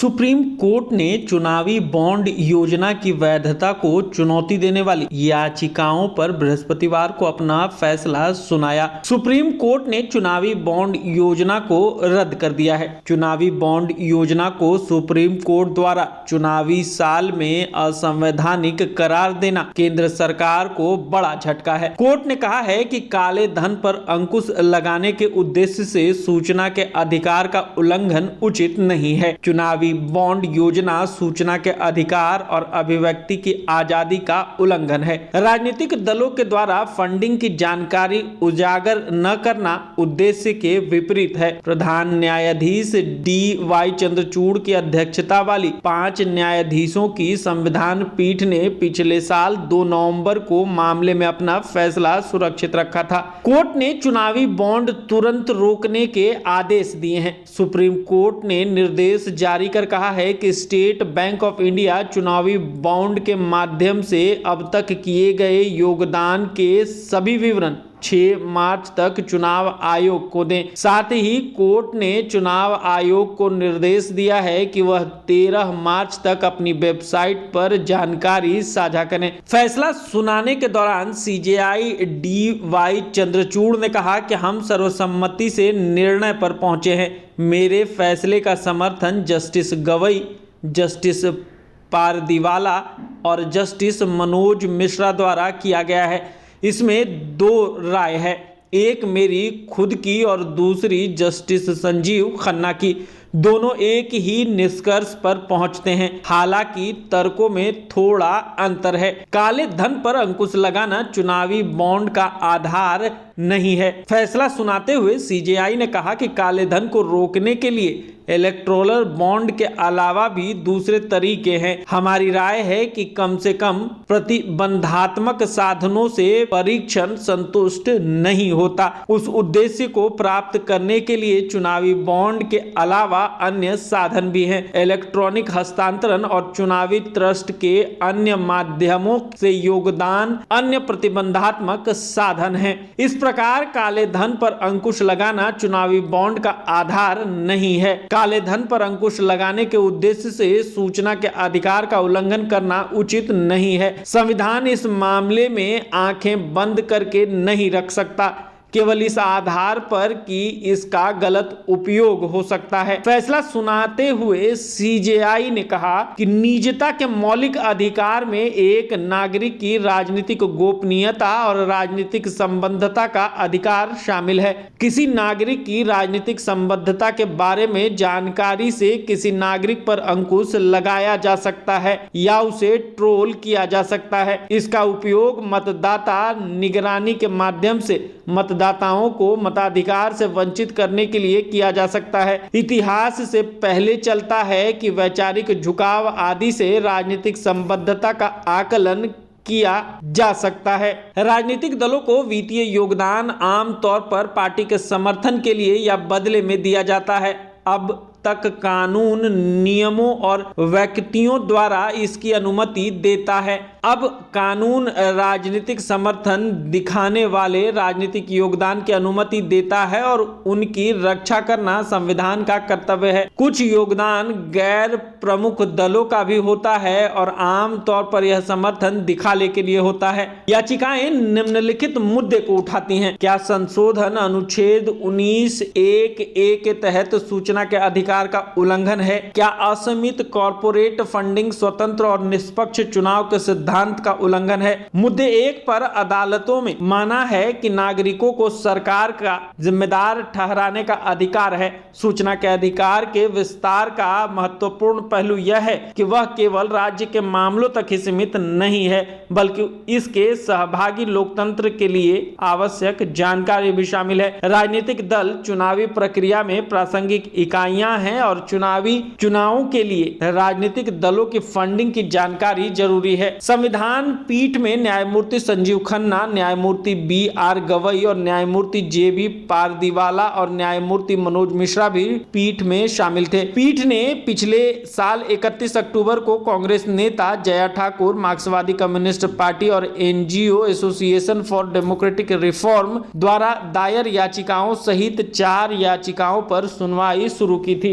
Supreme court ने चुनावी bond योजना की वैधता को चुनौती देने वाली याचिकाओं पर बृहस्पतिवार को अपना फैसला सुनाया। सुप्रीम कोर्ट ने चुनावी बॉन्ड योजना को रद्द कर दिया है। चुनावी बॉन्ड योजना को सुप्रीम कोर्ट द्वारा चुनावी साल में असंवैधानिक करार देना केंद्र सरकार को बड़ा झटका है। कोर्ट ने कहा है कि काले धन पर अंकुश लगाने के उद्देश्य से सूचना के अधिकार का उल्लंघन उचित नहीं है। चुनावी बॉन्ड योजना सूचना के अधिकार और अभिव्यक्ति की आजादी का उल्लंघन है। राजनीतिक दलों के द्वारा फंडिंग की जानकारी उजागर न करना उद्देश्य के विपरीत है। प्रधान न्यायाधीश डी.वाई. चंद्रचूड़ की अध्यक्षता वाली 5 न्यायाधीशों की संविधान पीठ ने पिछले साल 2 नवंबर को मामले में अपना फैसला सुरक्षित रखा था। कोर्ट ने चुनावी बॉन्ड तुरंत रोकने के आदेश दिए हैं। सुप्रीम कोर्ट ने निर्देश जारी कर कहा है कि स्टेट बैंक ऑफ इंडिया चुनावी बॉन्ड के माध्यम से अब तक किए गए योगदान के सभी विवरण 6 मार्च तक चुनाव आयोग को दें। साथ ही कोर्ट ने चुनाव आयोग को निर्देश दिया है कि वह 13 मार्च तक अपनी वेबसाइट पर जानकारी साझा करें। फैसला सुनाने के दौरान सीजेआई डी.वाई. चंद्रचूड़ ने कहा कि हम सर्वसम्मति से निर्णय पर पहुंचे हैं। मेरे फैसले का समर्थन जस्टिस गवई, जस्टिस पारदीवाला और जस्टिस मनोज मिश्रा द्वारा किया गया है। इसमें 2 राय है, एक मेरी खुद की और दूसरी जस्टिस संजीव खन्ना की। दोनों एक ही निष्कर्ष पर पहुंचते हैं, हालांकि तर्कों में थोड़ा अंतर है। काले धन पर अंकुश लगाना चुनावी बॉन्ड का आधार नहीं है। फैसला सुनाते हुए सीजेआई ने कहा कि काले धन को रोकने के लिए इलेक्टोरल बॉन्ड के अलावा भी दूसरे तरीके हैं। हमारी राय है कि कम से कम प्रतिबंधात्मक साधनों से परीक्षण संतुष्ट नहीं होता। उस उद्देश्य को प्राप्त करने के लिए चुनावी बॉन्ड के अलावा अन्य साधन भी हैं। इलेक्ट्रॉनिक हस्तांतरण और चुनावी ट्रस्ट के अन्य माध्यमों से योगदान अन्य प्रतिबंधात्मक साधन हैं। इस प्रकार काले धन पर अंकुश लगाना चुनावी बॉन्ड का आधार नहीं है। काले धन पर अंकुश लगाने के उद्देश्य से सूचना के अधिकार का उल्लंघन करना उचित नहीं है। संविधान इस मामले में आंखें बंद करके नहीं रख सकता, केवल इस आधार पर कि इसका गलत उपयोग हो सकता है। फैसला सुनाते हुए सीजेआई ने कहा कि निजता के मौलिक अधिकार में एक नागरिक की राजनीतिक गोपनीयता और राजनीतिक संबद्धता का अधिकार शामिल है। किसी नागरिक की राजनीतिक संबद्धता के बारे में जानकारी से किसी नागरिक पर अंकुश लगाया जा सकता है या उसे ट्रोल किया जा सकता है। इसका उपयोग मतदाता निगरानी के माध्यम से मतदाताओं को मताधिकार से वंचित करने के लिए किया जा सकता है। इतिहास से पहले चलता है कि वैचारिक झुकाव आदि से राजनीतिक संबद्धता का आकलन किया जा सकता है। राजनीतिक दलों को वित्तीय योगदान आमतौर पर पार्टी के समर्थन के लिए या बदले में दिया जाता है। अब तक कानून नियमों और व्यक्तियों द्वारा इसकी अनुमति देता है। अब कानून राजनीतिक समर्थन दिखाने वाले राजनीतिक योगदान की अनुमति देता है और उनकी रक्षा करना संविधान का कर्तव्य है। कुछ योगदान गैर प्रमुख दलों का भी होता है और आम तौर पर यह समर्थन दिखाने के लिए होता है। याचिकाएं निम्नलिखित मुद्दे को उठाती हैं। क्या संशोधन अनुच्छेद 19(1)(a) के तहत सूचना के अधिकार का उल्लंघन है? क्या असीमित कॉर्पोरेट फंडिंग स्वतंत्र और निष्पक्ष चुनाव के सिद्धांत का उल्लंघन है? मुद्दे 1 पर अदालतों में माना है कि नागरिकों को सरकार का जिम्मेदार ठहराने का अधिकार है। सूचना के अधिकार के विस्तार का महत्वपूर्ण पहलू यह है कि वह केवल राज्य के मामलों तक ही सीमित नहीं है, बल्कि इसके सहभागी लोकतंत्र के लिए आवश्यक जानकारी भी शामिल है। राजनीतिक दल चुनावी प्रक्रिया में प्रासंगिक इकाइयां हैं और चुनावों के लिए राजनीतिक दलों की फंडिंग की जानकारी जरूरी है। संविधान पीठ में न्यायमूर्ति संजीव खन्ना, न्यायमूर्ति बी.आर. गवई और न्यायमूर्ति जे.बी. पारदीवाला और न्यायमूर्ति मनोज मिश्रा भी पीठ में शामिल थे। पीठ ने पिछले साल 31 अक्टूबर को कांग्रेस नेता जया ठाकुर, मार्क्सवादी कम्युनिस्ट पार्टी और NGO association for democratic reform द्वारा दायर याचिकाओं सहित 4 याचिकाओं पर सुनवाई शुरू की थी।